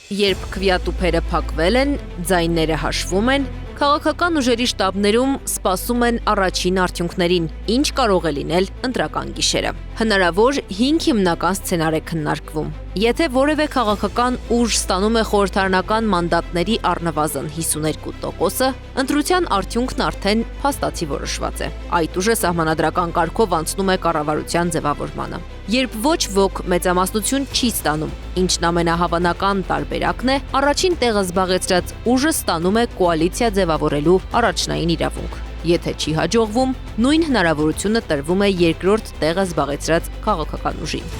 Երբ քվեատուփերը փակվել են, ձայները հաշվում են, քաղաքական ուժերի շտաբներում սպասում են առաջին արդյունքներին, ինչ կարող է լինել ընտրական գիշերը։ Հնարավոր 5 հիմնական սցենար է քննարկվում։ Եթե որևէ քաղաքական ուժ ստանում է խորհրդարանական մանդատների առնվազն 52%, ընտրության արդյունքն արդեն փաստացի որոշված է։ Այդ ուժը սահմանադրական կարգով անցնում է կառավարության ձևավորմանը։ Երբ ոչ ոք մեծամասնություն չի ստանում, ինչն ամենահավանական տարբերակն է, առաջին տեղը զբաղեցրած ուժը ստանում է կոալիցիա ձևավորելու առաջնային իրավունք։ Եթե չի հաջողվում, նույն հնարավորությունը տրվում է երկրորդ տեղը զբաղեցրած քաղաքական ուժին։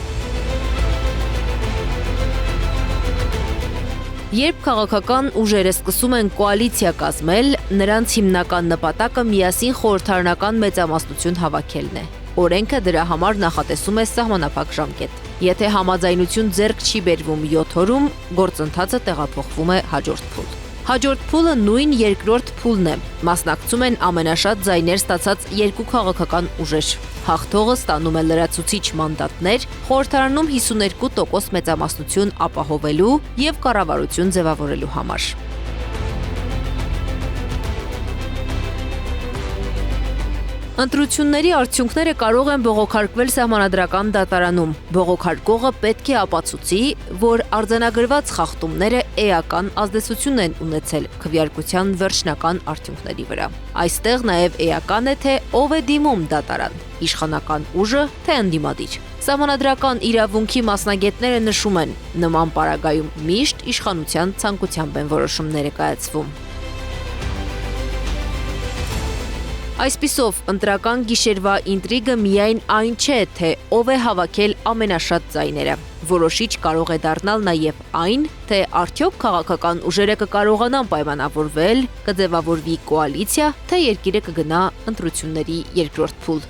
Երբ քաղաքական ուժերը սկսում են կոալիցիա կազմել, նրանց հիմնական նպատակը միասին խորհրդարանական մեծամասնություն հավաքելն է։ Օրենքը դրա համար նախատեսում է սահմանափակ ժամկետ։ Եթե համաձայնություն ձեռք չի բերվում 7 օրում, գործընթացը տեղափոխվում է հաջորդ փուլ։ Հաջորդ փուլը նույն երկրորդ փուլն է։ Մասնակցում են ամենաշատ ձայներ ստացած երկու քաղաքական ուժեր։ Հաղթողը ստանում է լրացուցիչ մանդատներ, խորհրդարանում 52% մեծամասնություն ապահովելու և կառավարություն ձևավորելու համար։ Ընտրությունների արդյունքները կարող են բողոքարկվել սահմանադրական դատարանում։ Բողոքարկողը պետք է ապացուցի, որ արձանագրված խախտումները էական ազդեցություն են ունեցել քվեարկության վերջնական արդյունքների վրա։ Այստեղ նաև էական է, թե ով է դիմում դատարան՝ իշխանական ուժը, թե ընդդիմադիր։ Սահմանադրական իրավունքի մասնագետները նշում են, նման պարագայում միշտ իշխանության ցանկությամբ են որոշումները կայացվում։ Այսպիսով, ընտրական գիշերվա ինտրիգը միայն այն չէ, թե ով է հավաքել ամենաշատ ձայները։ Որոշիչ կարող է դառնալ նաև այն, թե արդյոք քաղաքական ուժերը կկարողանան պայմանավորվել, կձևավորվի կոալիցիա, թե երկիրը կգնա ընտրությունների երկրորդ փուլ։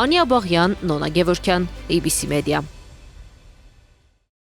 Անի Աբաղյան, Նոնա Գևորգյան, ABC Media։